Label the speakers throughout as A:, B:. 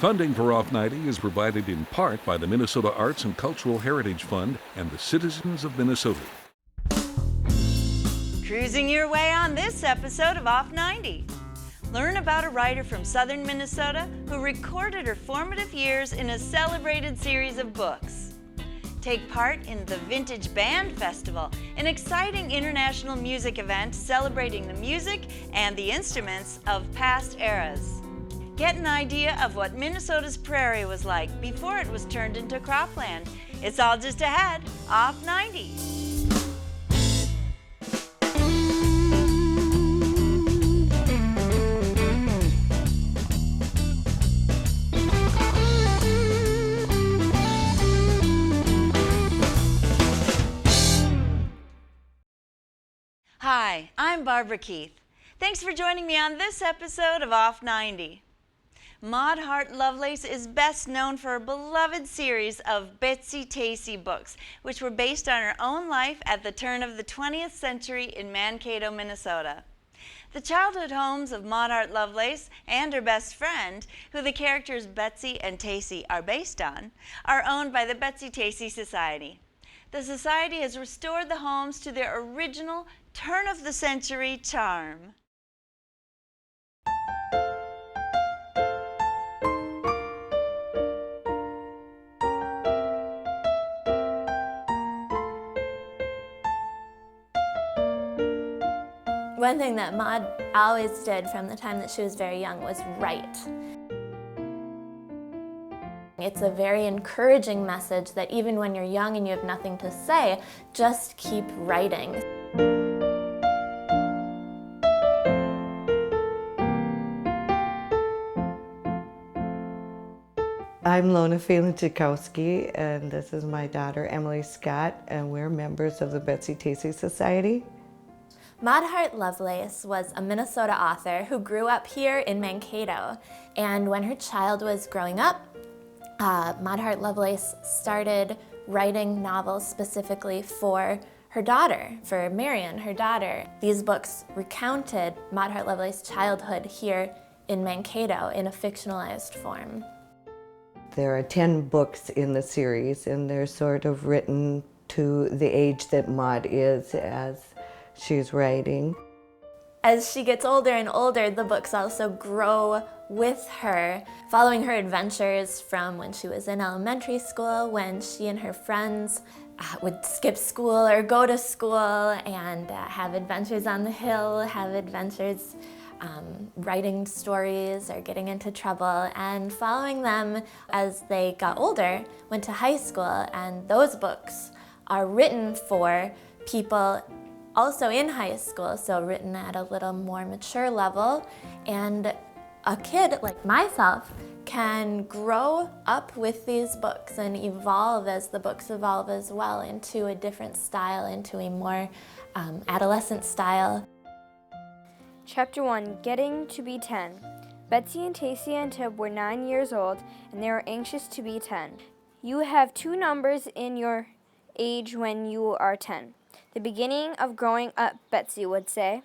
A: Funding for Off 90 is provided in part by the Minnesota Arts and Cultural Heritage Fund and the citizens of Minnesota.
B: Cruising your way on this episode of Off 90. Learn about a writer from southern Minnesota who recorded her formative years in a celebrated series of books. Take part in the Vintage Band Festival, an exciting international music event celebrating the music and the instruments of past eras. Get an idea of what Minnesota's prairie was like before it was turned into cropland. It's all just ahead, Off 90. Hi, I'm Barbara Keith. Thanks for joining me on this episode of Off 90. Maud Hart Lovelace is best known for her beloved series of Betsy-Tacy books, which were based on her own life at the turn of the 20th century in Mankato, Minnesota. The childhood homes of Maud Hart Lovelace and her best friend, who the characters Betsy and Tacy are based on, are owned by the Betsy-Tacy Society. The Society has restored the homes to their original turn-of-the-century charm.
C: One thing that Maud always did from the time that she was very young was write. It's a very encouraging message that even when you're young and you have nothing to say, just keep writing.
D: I'm Lona Phelan-Tchaikovsky, and this is my daughter Emily Scott, and we're members of the Betsy-Tacy Society.
C: Maud Hart Lovelace was a Minnesota author who grew up here in Mankato, and when her child was growing up, Maud Hart Lovelace started writing novels specifically for her daughter, for Marion, her daughter. These books recounted Maud Hart Lovelace's childhood here in Mankato in a fictionalized form.
D: There are 10 books in the series, and they're sort of written to the age that Maud is as she's writing.
C: As she gets older and older, the books also grow with her, following her adventures from when she was in elementary school, when she and her friends would skip school or go to school and have adventures on the hill, have adventures writing stories or getting into trouble, and following them as they got older, went to high school, and those books are written for people also in high school, so written at a little more mature level, and a kid like myself can grow up with these books and evolve as the books evolve as well into a different style, into a more adolescent style.
E: Chapter 1, Getting to be 10. Betsy and Tacy and Tib were 9 years old, and they were anxious to be 10. You have two numbers in your age when you are 10. The beginning of growing up, Betsy would say.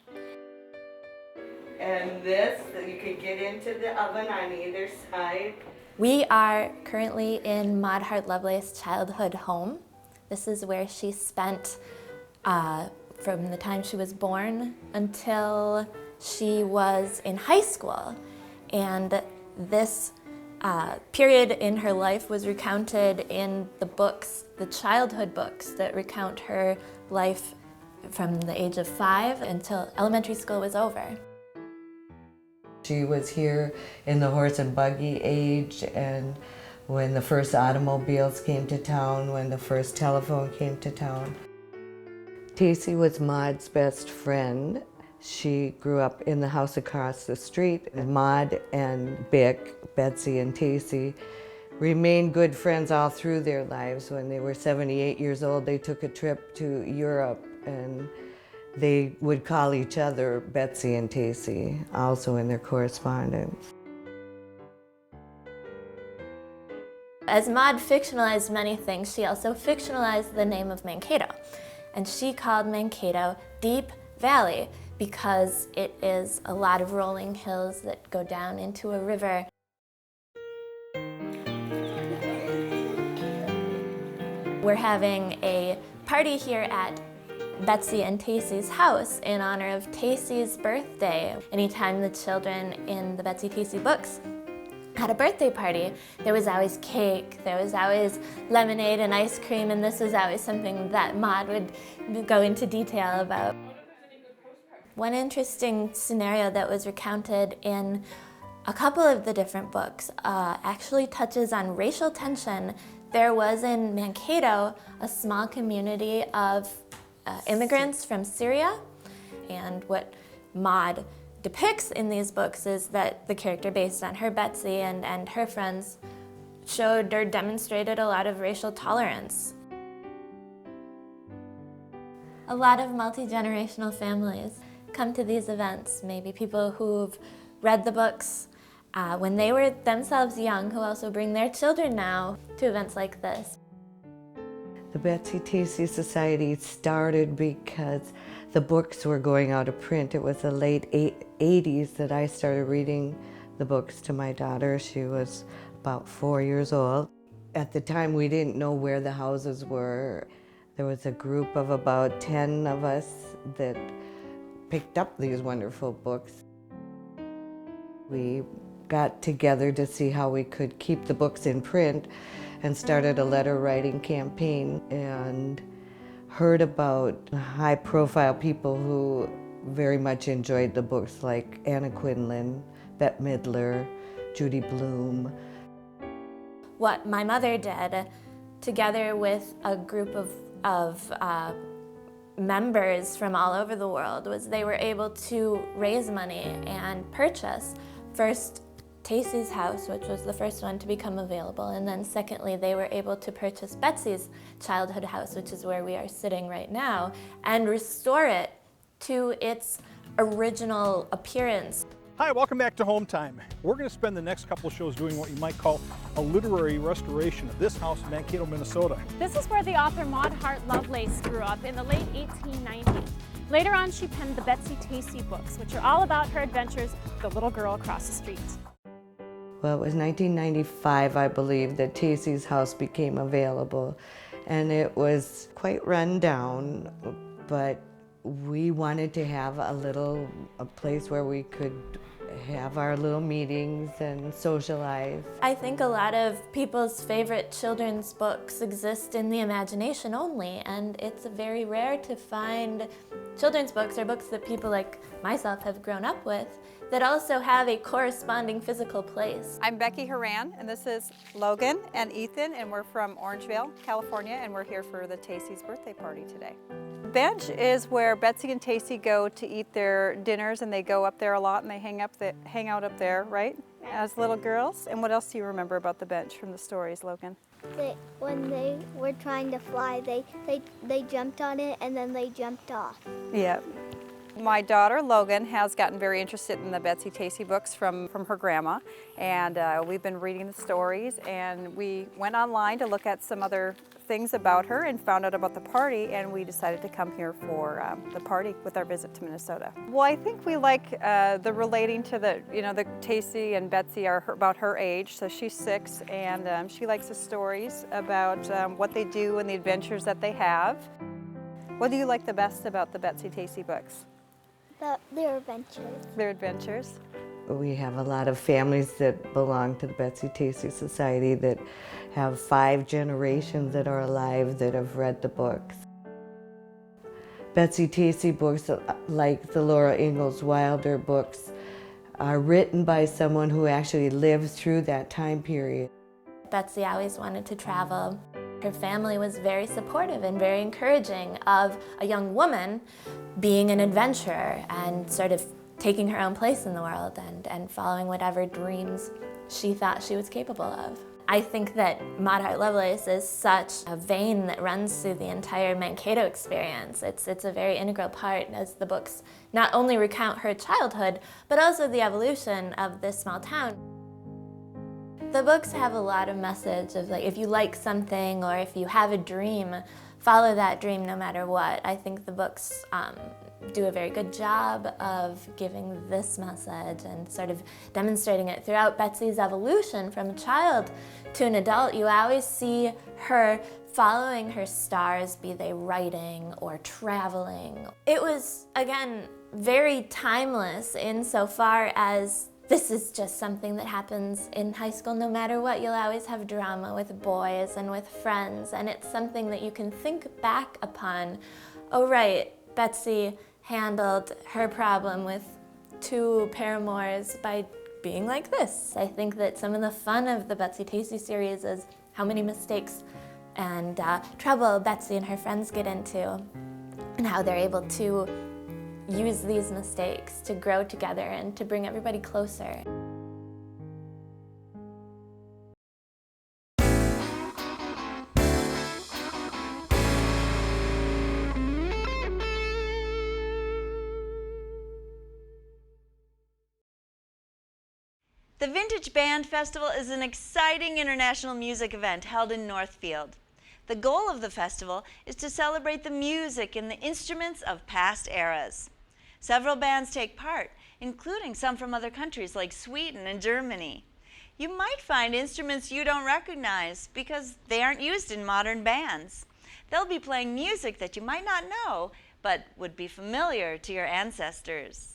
D: And this, you could get into the oven on either side.
C: We are currently in Maud Hart Lovelace's childhood home. This is where she spent from the time she was born until she was in high school. And this period in her life was recounted in the books, the childhood books that recount her life from the age of 5 until elementary school was over.
D: She was here in the horse and buggy age, and when the first automobiles came to town, when the first telephone came to town. Tacy was Maud's best friend. She grew up in the house across the street. Maud and Bick, Betsy and Tacy, remained good friends all through their lives. When they were 78 years old, they took a trip to Europe, and they would call each other Betsy and Tacy, also in their correspondence.
C: As Maud fictionalized many things, she also fictionalized the name of Mankato. And she called Mankato Deep Valley because it is a lot of rolling hills that go down into a river. we're having a party here at Betsy and Tacy's house in honor of Tacy's birthday. Anytime the children in the Betsy-Tacy books had a birthday party, there was always cake, there was always lemonade and ice cream, and this was always something that Maud would go into detail about. One interesting scenario that was recounted in a couple of the different books actually touches on racial tension. There was in Mankato a small community of immigrants from Syria, and what Maud depicts in these books is that the character based on her, Betsy, and her friends showed or demonstrated a lot of racial tolerance. A lot of multi-generational families come to these events, maybe people who've read the books when they were themselves young, who also bring their children now to events like this.
D: The Betsy-Tacy Society started because the books were going out of print. It was the late 80s that I started reading the books to my daughter. She was about 4 years old. At the time, we didn't know where the houses were. There was a group of about 10 of us that picked up these wonderful books. We got together to see how we could keep the books in print and started a letter writing campaign, and heard about high-profile people who very much enjoyed the books, like Anna Quinlan, Bette Midler, Judy Blume.
C: What my mother did, together with a group of members from all over the world, was they were able to raise money and purchase first Tacy's house, which was the first one to become available, and then secondly, they were able to purchase Betsy's childhood house, which is where we are sitting right now, and restore it to its original appearance.
F: Hi, welcome back to Home Time. We're going to spend the next couple of shows doing what you might call a literary restoration of this house in Mankato, Minnesota.
G: This is where the author Maud Hart Lovelace grew up in the late 1890s. Later on, she penned the Betsy-Tacy books, which are all about her adventures with the little girl across the street.
D: Well, it was 1995, I believe, that Tacy's house became available, and it was quite run down, but we wanted to have a place where we could have our little meetings and socialize.
C: I think a lot of people's favorite children's books exist in the imagination only, and it's very rare to find children's books or books that people like myself have grown up with that also have a corresponding physical place.
H: I'm Becky Horan, and this is Logan and Ethan, and we're from Orangevale, California, and we're here for the Tacy's birthday party today. The bench is where Betsy and Tacy go to eat their dinners, and they go up there a lot, and they hang out up there, right? As little girls. And what else do you remember about the bench from the stories, Logan?
I: When they were trying to fly, they jumped on it and then they jumped off.
H: Yeah. My daughter, Logan, has gotten very interested in the Betsy-Tacy books from her grandma, and we've been reading the stories, and we went online to look at some other things about her and found out about the party, and we decided to come here for the party with our visit to Minnesota. Well, I think we like the relating to the Tacy and Betsy are about her age, so she's 6, and she likes the stories about what they do and the adventures that they have. What do you like the best about the Betsy-Tacy books?
I: Their adventures.
H: Their adventures.
D: We have a lot of families that belong to the Betsy-Tacy Society that have 5 generations that are alive that have read the books. Betsy-Tacy books, like the Laura Ingalls Wilder books, are written by someone who actually lived through that time period.
C: Betsy always wanted to travel. Her family was very supportive and very encouraging of a young woman being an adventurer and sort of taking her own place in the world and following whatever dreams she thought she was capable of. I think that Maud Hart Lovelace is such a vein that runs through the entire Mankato experience. It's a very integral part as the books not only recount her childhood, but also the evolution of this small town. The books have a lot of message of, like, if you like something or if you have a dream, follow that dream no matter what. I think the books do a very good job of giving this message and sort of demonstrating it throughout Betsy's evolution from a child to an adult. You always see her following her stars, be they writing or traveling. It was, again, very timeless insofar as this is just something that happens in high school no matter what. You'll always have drama with boys and with friends, and it's something that you can think back upon. Oh right, Betsy handled her problem with 2 paramours by being like this. I think that some of the fun of the Betsy-Tacy series is how many mistakes and trouble Betsy and her friends get into, and how they're able to use these mistakes to grow together and to bring everybody closer.
B: The Vintage Band Festival is an exciting international music event held in Northfield. The goal of the festival is to celebrate the music and the instruments of past eras. Several bands take part, including some from other countries like Sweden and Germany. You might find instruments you don't recognize because they aren't used in modern bands. They'll be playing music that you might not know, but would be familiar to your ancestors.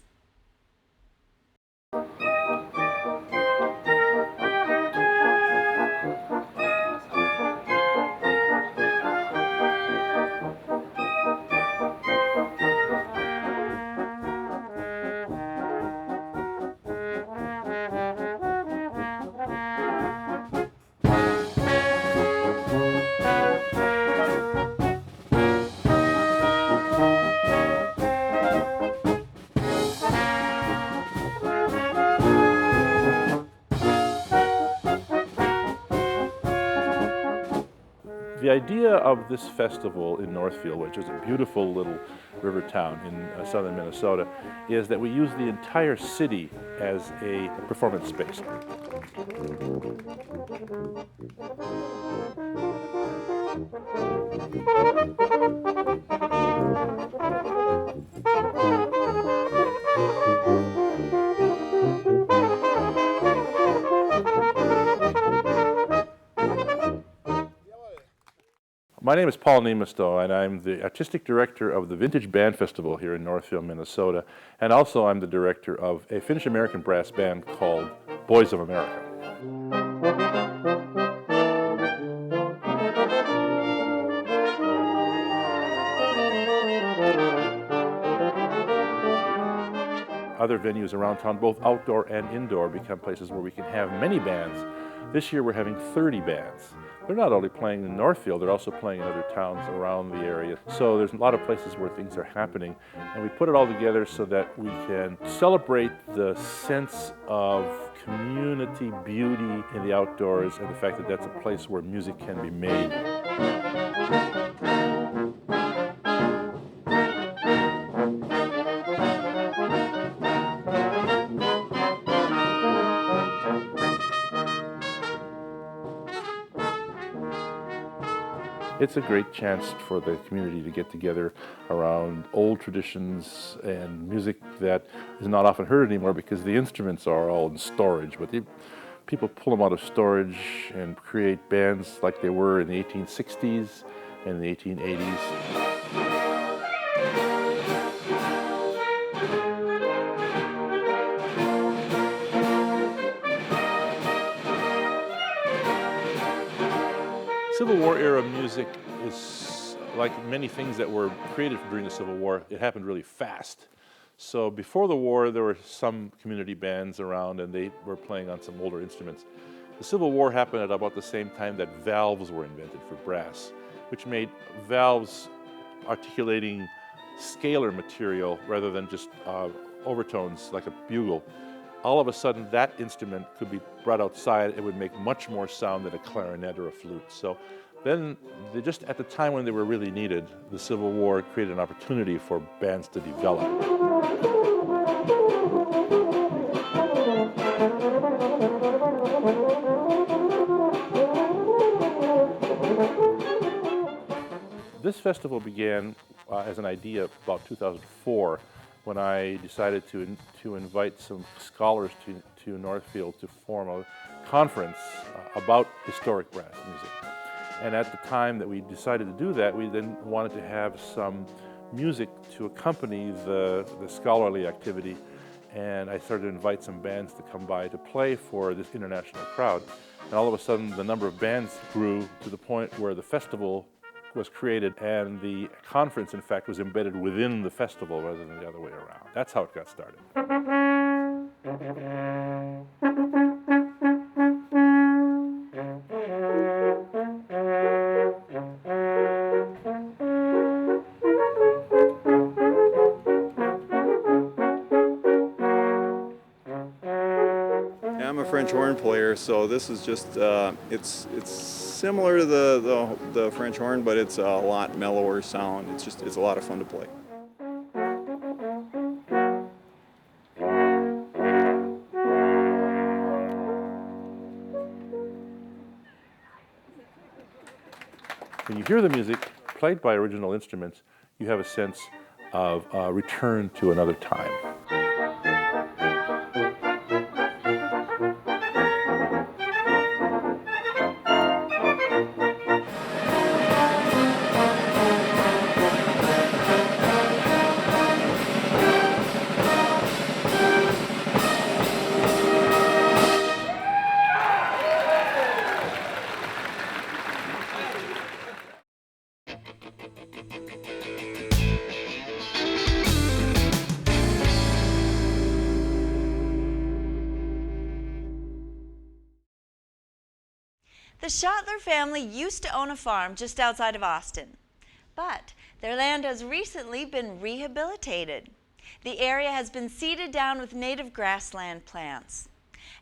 J: The idea of this festival in Northfield, which is a beautiful little river town in southern Minnesota, is that we use the entire city as a performance space. My name is Paul Niemestow, and I'm the artistic director of the Vintage Band Festival here in Northfield, Minnesota, and also I'm the director of a Finnish-American brass band called Boys of America. Other venues around town, both outdoor and indoor, become places where we can have many bands. This year we're having 30 bands. They're not only playing in Northfield, they're also playing in other towns around the area. So there's a lot of places where things are happening, and we put it all together so that we can celebrate the sense of community beauty in the outdoors and the fact that that's a place where music can be made. It's a great chance for the community to get together around old traditions and music that is not often heard anymore because the instruments are all in storage, but people pull them out of storage and create bands like they were in the 1860s and the 1880s. Civil War era music is like many things that were created during the Civil War. It happened really fast. So before the war, there were some community bands around and they were playing on some older instruments. The Civil War happened at about the same time that valves were invented for brass, which made valves articulating scalar material rather than just overtones like a bugle. All of a sudden, that instrument could be brought outside. It would make much more sound than a clarinet or a flute. So then, just at the time when they were really needed, the Civil War created an opportunity for bands to develop. This festival began as an idea about 2004 when I decided to invite some scholars to Northfield to form a conference about historic brass music. And at the time that we decided to do that, we then wanted to have some music to accompany the scholarly activity. And I started to invite some bands to come by to play for this international crowd. And all of a sudden, the number of bands grew to the point where the festival was created, and the conference, in fact, was embedded within the festival rather than the other way around. That's how it got started.
K: I'm a French horn player, so this is just, it's similar to the French horn, but it's a lot mellower sound. It's a lot of fun to play.
J: When you hear the music played by original instruments, you have a sense of return to another time.
B: The Schottler family used to own a farm just outside of Austin, but their land has recently been rehabilitated. The area has been seeded down with native grassland plants.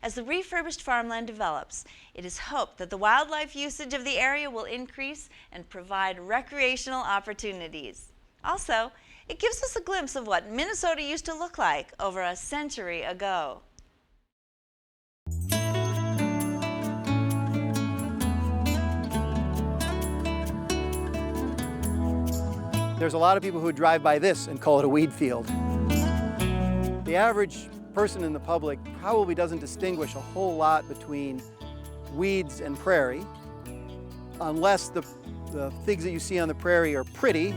B: As the refurbished farmland develops, it is hoped that the wildlife usage of the area will increase and provide recreational opportunities. Also, it gives us a glimpse of what Minnesota used to look like over a century ago.
L: There's a lot of people who drive by this and call it a weed field. The average person in the public probably doesn't distinguish a whole lot between weeds and prairie, unless the things that you see on the prairie are pretty.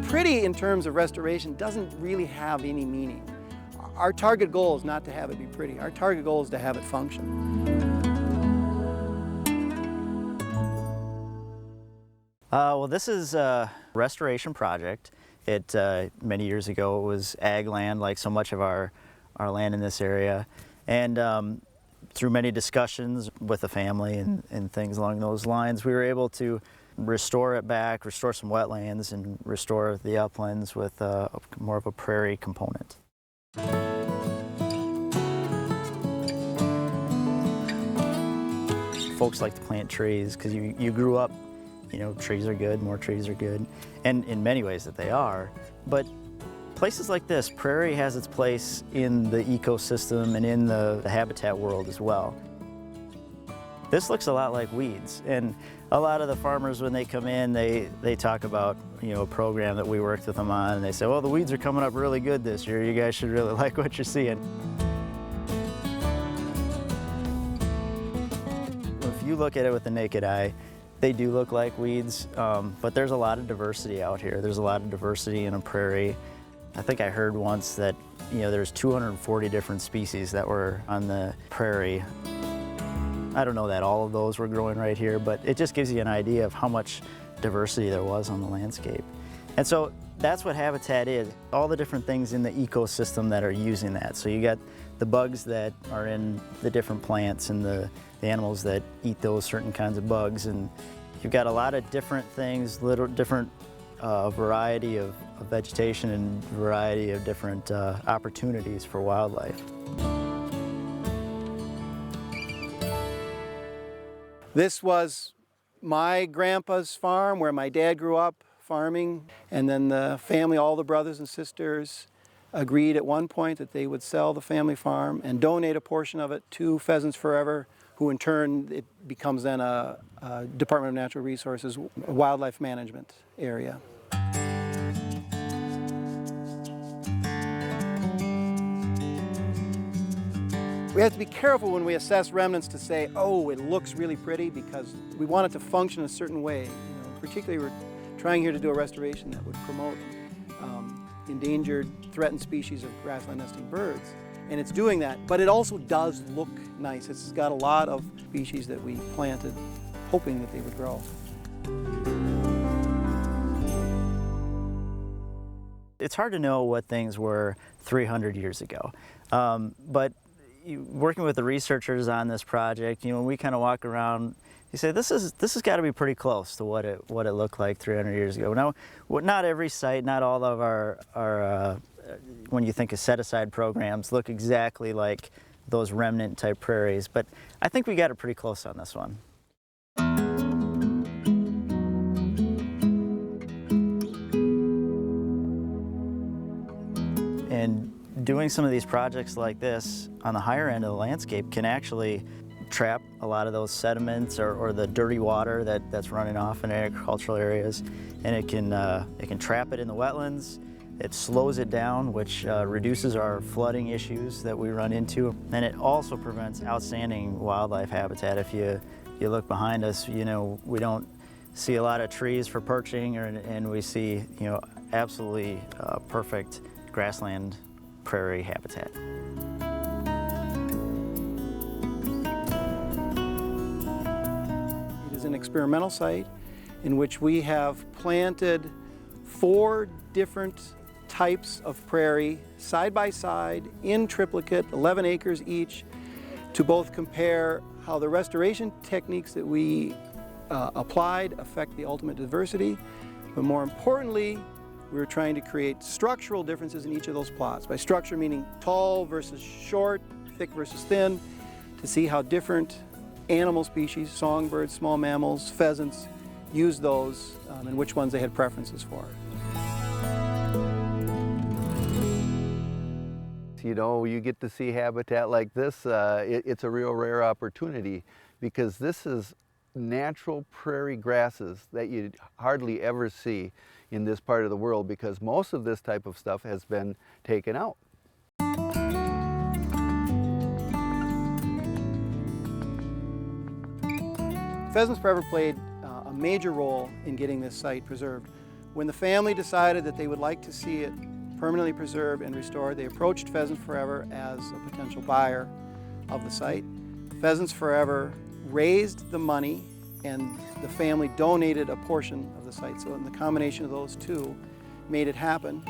L: Pretty in terms of restoration doesn't really have any meaning. Our target goal is not to have it be pretty. Our target goal is to have it function.
M: Well, this is a restoration project. Many years ago, it was ag land, like so much of our land in this area. And through many discussions with the family and things along those lines, we were able to restore it back, restore some wetlands, and restore the uplands with more of a prairie component. Folks like to plant trees because you grew up, you know, trees are good, more trees are good, and in many ways that they are. But places like this, prairie has its place in the ecosystem and in the habitat world as well. This looks a lot like weeds, and a lot of the farmers, when they come in, they talk about, you know, a program that we worked with them on, and they say, well, the weeds are coming up really good this year. You guys should really like what you're seeing. If you look at it with the naked eye, they do look like weeds, but there's a lot of diversity out here. There's a lot of diversity in a prairie. I think I heard once that, you know, there's 240 different species that were on the prairie. I don't know that all of those were growing right here, but it just gives you an idea of how much diversity there was on the landscape. And so that's what habitat is, all the different things in the ecosystem that are using that. So you got the bugs that are in the different plants and the animals that eat those certain kinds of bugs, and you've got a lot of different things, little different variety of vegetation and variety of different opportunities for wildlife.
L: This was my grandpa's farm where my dad grew up farming, and then the family, all the brothers and sisters, agreed at one point that they would sell the family farm and donate a portion of it to Pheasants Forever, who in turn, it becomes then a Department of Natural Resources wildlife management area. We have to be careful when we assess remnants to say, oh, it looks really pretty, because we want it to function a certain way. Particularly, we're trying here to do a restoration that would promote endangered, threatened species of grassland nesting birds. And it's doing that, but it also does look nice. It's got a lot of species that we planted hoping that they would grow.
M: It's hard to know what things were 300 years ago, but working with the researchers on this project, when we kind of walk around, you say this has got to be pretty close to what it looked like 300 years ago. Now, not every site, not all of our when you think of set-aside programs, look exactly like those remnant type prairies, but I think we got it pretty close on this one. And doing some of these projects like this on the higher end of the landscape can actually trap a lot of those sediments or the dirty water that's running off in agricultural areas, and it can trap it in the wetlands. It slows it down, which reduces our flooding issues that we run into, and it also prevents outstanding wildlife habitat. If you look behind us, we don't see a lot of trees for perching, and we see absolutely perfect grassland prairie habitat.
L: It is an experimental site in which we have planted 4 different types of prairie side by side in triplicate, 11 acres each, to both compare how the restoration techniques that we applied affect the ultimate diversity, but more importantly, we were trying to create structural differences in each of those plots. By structure meaning tall versus short, thick versus thin, to see how different animal species, songbirds, small mammals, pheasants, used those and which ones they had preferences for.
N: You get to see habitat like this, it's a real rare opportunity, because this is natural prairie grasses that you hardly ever see in this part of the world, because most of this type of stuff has been taken out.
L: Pheasants Forever played a major role in getting this site preserved. When the family decided that they would like to see it permanently preserved and restored, they approached Pheasants Forever as a potential buyer of the site. Pheasants Forever raised the money, and the family donated a portion of the site. So the combination of those two made it happen.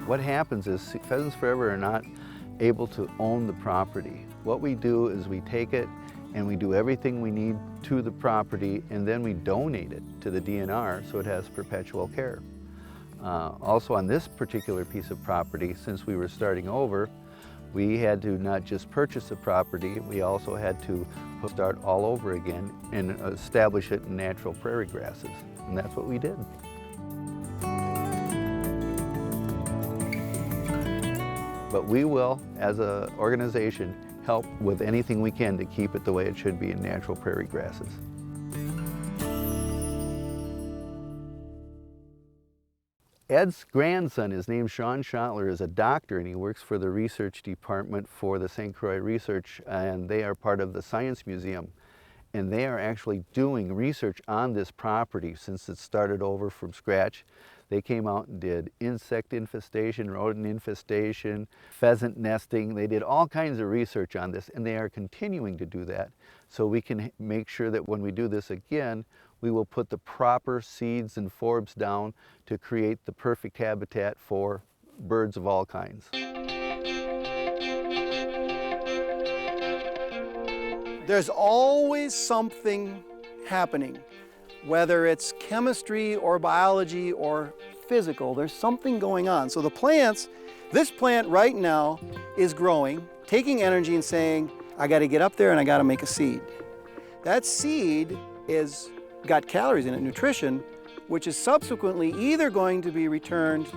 N: What happens is Pheasants Forever are not able to own the property. What we do is we take it and we do everything we need to the property, and then we donate it to the DNR so it has perpetual care. Also on this particular piece of property, since we were starting over, we had to not just purchase the property, we also had to start all over again and establish it in natural prairie grasses, and that's what we did. But we will, as an organization, help with anything we can to keep it the way it should be in natural prairie grasses. Ed's grandson is named Sean Schottler, is a doctor, and he works for the research department for the St. Croix Research, and they are part of the Science Museum. And they are actually doing research on this property since it started over from scratch. They came out and did insect infestation, rodent infestation, pheasant nesting. They did all kinds of research on this, and they are continuing to do that. So we can make sure that when we do this again, we will put the proper seeds and forbs down to create the perfect habitat for birds of all kinds.
L: There's always something happening. Whether it's chemistry or biology or physical, there's something going on. So the plants, this plant right now is growing, taking energy and saying, I got to get up there and I got to make a seed. That seed is got calories in it, nutrition, which is subsequently either going to be returned,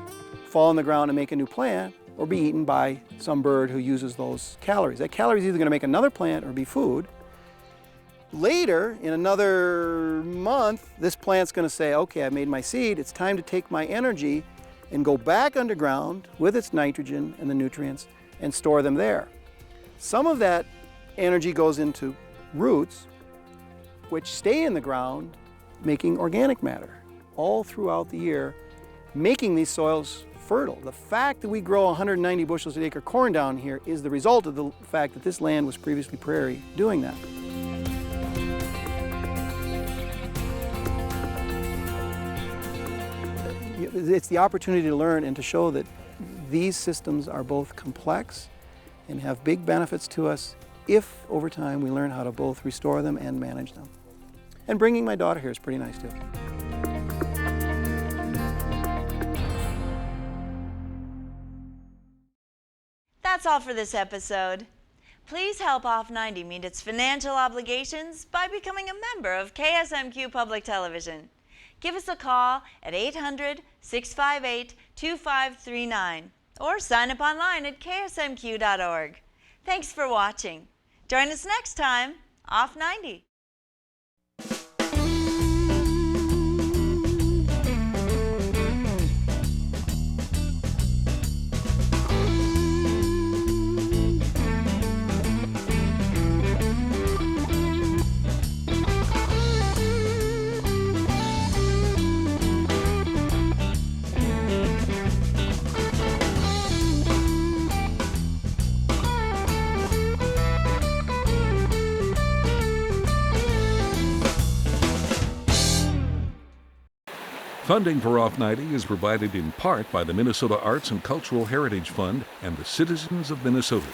L: fall in the ground and make a new plant, or be eaten by some bird who uses those calories. That calorie is either going to make another plant or be food. Later, in another month, this plant's going to say, okay, I made my seed, it's time to take my energy and go back underground with its nitrogen and the nutrients and store them there. Some of that energy goes into roots, which stay in the ground, making organic matter all throughout the year, making these soils fertile. The fact that we grow 190 bushels an acre corn down here is the result of the fact that this land was previously prairie doing that. It's the opportunity to learn and to show that these systems are both complex and have big benefits to us if, over time, we learn how to both restore them and manage them. And bringing my daughter here is pretty nice, too.
B: That's all for this episode. Please help Off 90 meet its financial obligations by becoming a member of KSMQ Public Television. Give us a call at 800-658-2539 or sign up online at ksmq.org. Thanks for watching. Join us next time, Off 90.
A: Funding for Off 90 is provided in part by the Minnesota Arts and Cultural Heritage Fund and the citizens of Minnesota.